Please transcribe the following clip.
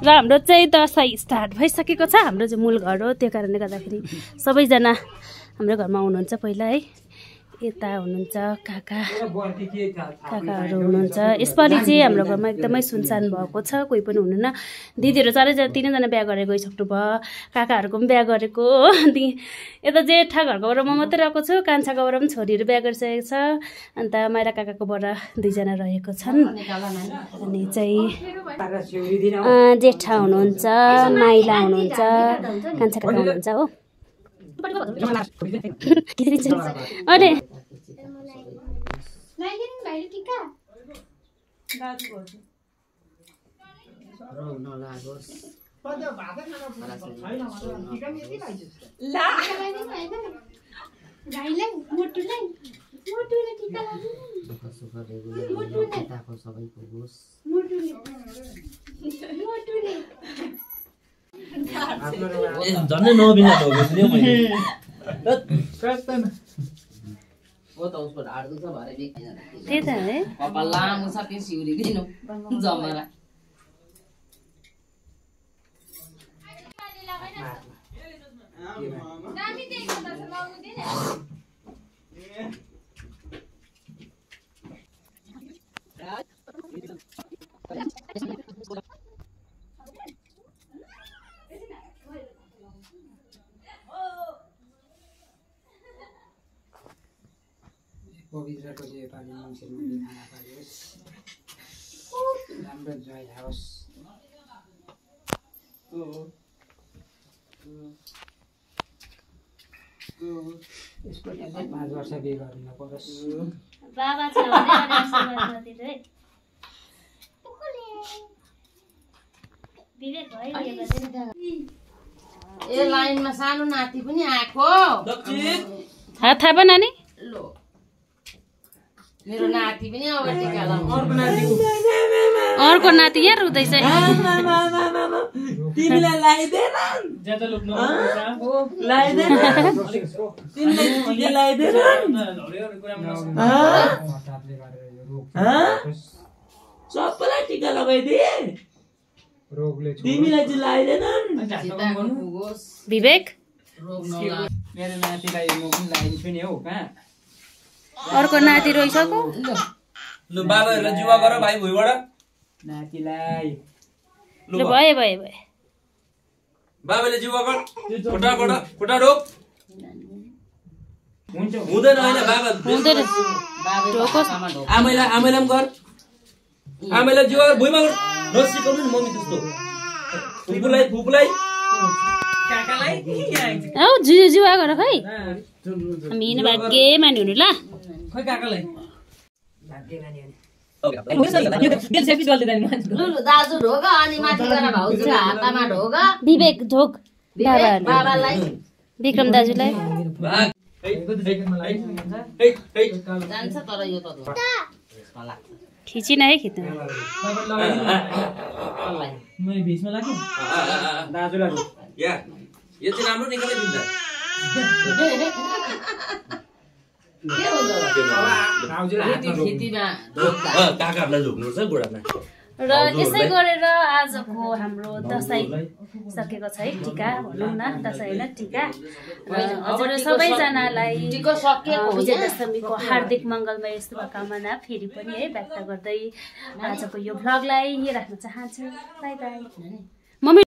र हाम्रो चाहिँ दसैँ स्टार्ट भइसकेको छ। हाम्रो चाहिँ मूल घर हो, त्यो कारणले गर्दाखेरि सबैजना हाम्रो घरमा हुनुहुन्छ। पहिला है यता हुनुहुन्छ काकाहरू हुनुहुन्छ। यसपालि चाहिँ हाम्रो घरमा एकदमै सुनसान भएको छ, कोही पनि हुनुहुन्न। दिदीहरू तीनजना बिहा गरेर गइसक्नु भयो, काकाहरूको पनि बिहा गरेको हो। अनि यता जेठा घरकोबाट म मात्रै रहेको छु, कान्छाकोबाट पनि छोरीहरू बिहा गरिसकेको छ। अन्त माइला काकाकोबाट 2 जना रहेको छन्। अनि चाहिँ जेठा हुनुहुन्छ, माइला हुनुहुन्छ, कान्छा काका हुनुहुन्छ हो। अरे झन्डै नबिना त्यही त है लामो छ त्यो सिउरी दिनु जमरा पवित्रको जे पानी मान्छेमा खाना पाइयोस्, राम्रो जय होस्। यसको 5 वर्ष बिहे गर्न परोस्। बाबा छ भने आशीर्वाद गरिदिनु है। विवेक भयो ए लाइनमा सानो नाति पनि आएको। हात थाप नानी। लो मेरो नाति पनि अब टिका लाउनु। अर्को नाति यहाँ रुँदैछ। तिमीलाई लाइदेन ज्यादा लुक्नु लाइदेन तिमीलाई टिका लाइदेन सबैलाई टिका लगाइदिए रोगले तिमीलाई चाहिँ लाइदेन। विवेक मेरो नातिलाई म पनि लाइदिन्छु नि हौ। कहाँ अर्को नाति रोइसक्यो। लु बाबाहरुलाई जुवा गर भाइ भुइबाट नातिलाई ल भयो भयो भयो। बाबाले जुवा गर फुटा रोक हुन्छ हुँदैन हैन बाबा हुँदैन आमैलाई पनि गर आमैलाई जुवा गर भुइमा नसिकाउनु नि मम्मी त्यस्तो फुपुलाई काकालाई औ जुवा गर खै हामी हिँड्नु भाग्य मानि हुनु ल। खै काकालाई लुलु दाजु ढोग अनि माथि गएर भाउजू हातमा ढोग। विवेक ढोक बाबालाई विक्रम दाजुलाई जान्छ तर यो त ढोग खिचिन है खिच्नु। मै बीचमा लाग्यो दाजुलाई या यो चाहिँ राम्रो निकाले दिन्छ। खेतीमा काकाहरूलाई झुक्नु छ बुढामा। र यसै गरेर आजको हाम्रो दसैँ सकेको छ है। टिका भनौँ न, दसैँ होइन टिका। हजुर सबैजनालाई विजयादशमीको हार्दिक मङ्गलमय शुभकामना फेरि पनि है व्यक्त गर्दै आजको यो भ्लगलाई यहीँ राख्न चाहन्छु। By by.